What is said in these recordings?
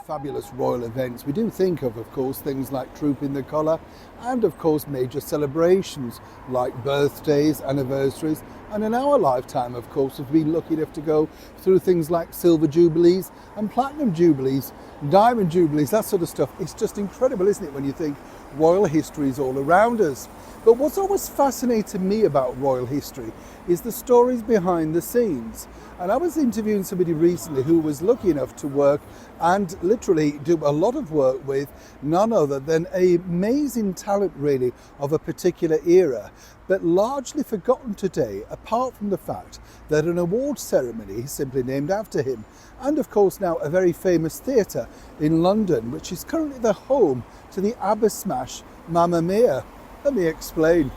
fabulous royal events, we do think of course, things like Trooping the Colour and, of course, major celebrations like birthdays, anniversaries, and in our lifetime, of course, we've been lucky enough to go through things like Silver Jubilees and Platinum Jubilees, Diamond Jubilees, that sort of stuff. It's just incredible, isn't it, when you think royal history is all around us. But what's always fascinated me about royal history is the stories behind the scenes. And I was interviewing somebody recently who was lucky enough to work and literally do a lot of work with none other than an amazing talent really of a particular era, but largely forgotten today, apart from the fact that an award ceremony is simply named after him. And of course now a very famous theatre in London, which is currently the home to the ABBA smash Mamma Mia. Let me explain.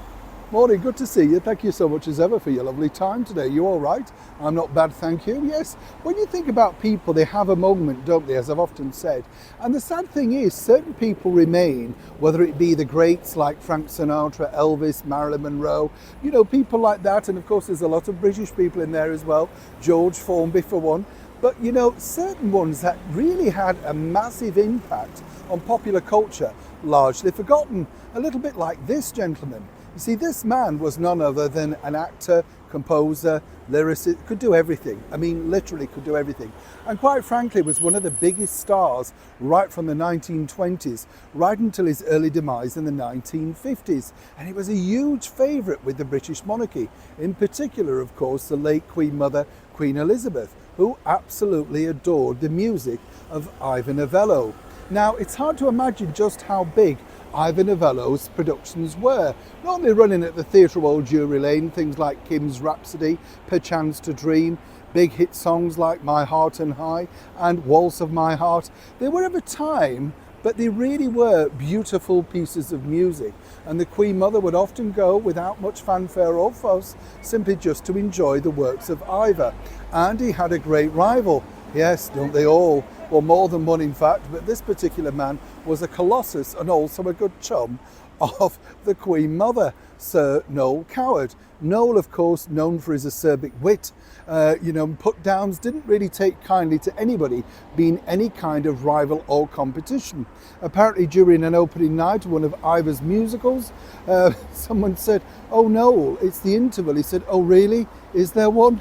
Morning, good to see you. Thank you so much as ever for your lovely time today. You all right? I'm not bad, thank you. Yes, when you think about people, they have a moment, don't they, as I've often said. And the sad thing is, certain people remain, whether it be the greats like Frank Sinatra, Elvis, Marilyn Monroe, you know, people like that. And of course, there's a lot of British people in there as well. George Formby for one. But, you know, certain ones that really had a massive impact on popular culture, largely forgotten. A little bit like this gentleman. You see, this man was none other than an actor, composer, lyricist, could do everything. I mean, literally could do everything. And quite frankly, was one of the biggest stars right from the 1920s, right until his early demise in the 1950s. And he was a huge favourite with the British monarchy. In particular, of course, the late Queen Mother, Queen Elizabeth, who absolutely adored the music of Ivor Novello. Now, it's hard to imagine just how big Ivor Novello's productions were, not only running at the Theatre of Old Drury Lane, things like Kim's Rhapsody, Perchance to Dream, big hit songs like My Heart and High and Waltz of My Heart. They were of a time, but they really were beautiful pieces of music. And the Queen Mother would often go without much fanfare or fuss, simply just to enjoy the works of Ivor. And he had a great rival. Yes, don't they all? Well, more than one in fact, but this particular man was a colossus and also a good chum of the Queen Mother, Sir Noel Coward. Noel, of course, known for his acerbic wit, put-downs, didn't really take kindly to anybody being any kind of rival or competition. Apparently during an opening night of one of Ivor's musicals, someone said, "Oh, Noel, it's the interval." He said, "Oh, really? Is there one?"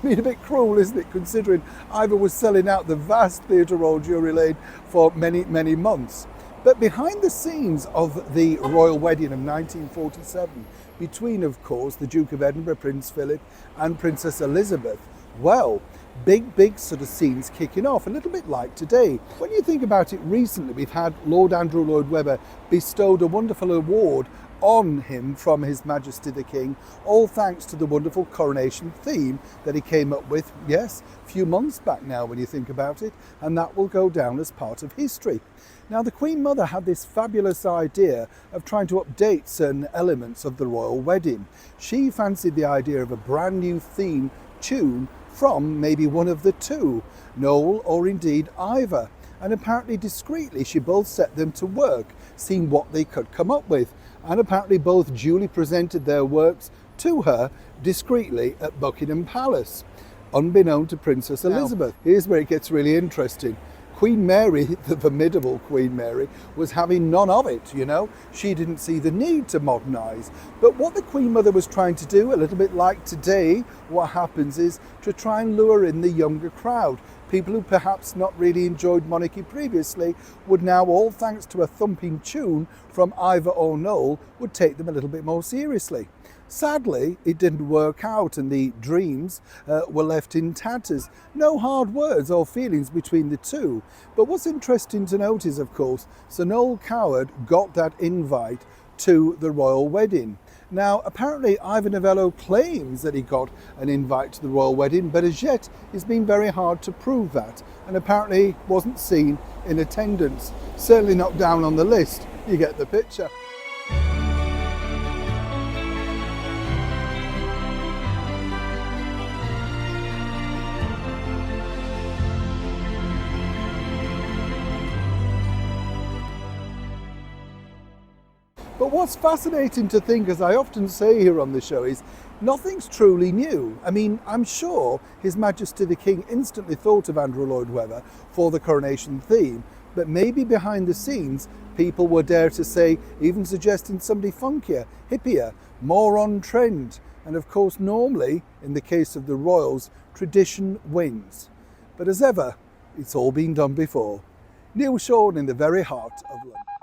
I mean, a bit cruel, isn't it, considering Ivor was selling out the vast Theatre of Old Drury Lane for many, many months. But behind the scenes of the royal wedding of 1947, between, of course, the Duke of Edinburgh, Prince Philip, and Princess Elizabeth, well, big sort of scenes kicking off, a little bit like today. When you think about it, recently we've had Lord Andrew Lloyd Webber bestowed a wonderful award on him from His Majesty the King, all thanks to the wonderful coronation theme that he came up with, yes, a few months back now when you think about it, and that will go down as part of history. Now, the Queen Mother had this fabulous idea of trying to update certain elements of the royal wedding. She fancied the idea of a brand new theme tune from maybe one of the two, Noel or indeed Ivor. And apparently discreetly she both set them to work, seeing what they could come up with. And apparently both duly presented their works to her discreetly at Buckingham Palace, unbeknown to Princess Elizabeth. Here's where it gets really interesting. Queen Mary, the formidable Queen Mary, was having none of it, you know. She didn't see the need to modernise. But what the Queen Mother was trying to do, a little bit like today, what happens is to try and lure in the younger crowd. People who perhaps not really enjoyed monarchy previously would now, all thanks to a thumping tune from Ivor or Noel, would take them a little bit more seriously. Sadly, it didn't work out and the dreams were left in tatters. No hard words or feelings between the two. But what's interesting to note is, of course, Sir Noel Coward got that invite to the royal wedding. Now, apparently Ivor Novello claims that he got an invite to the royal wedding, but as yet it's been very hard to prove that, and apparently wasn't seen in attendance. Certainly not down on the list. You get the picture. But But what's fascinating to think, as I often say here on the show, is nothing's truly new. I mean, I'm sure His Majesty the King instantly thought of Andrew Lloyd Webber for the coronation theme, but maybe behind the scenes, people were, dare to say, even suggesting somebody funkier, hippier, more on trend. And of course, normally, in the case of the royals, tradition wins. But as ever, it's all been done before. Neil Sean in the very heart of London.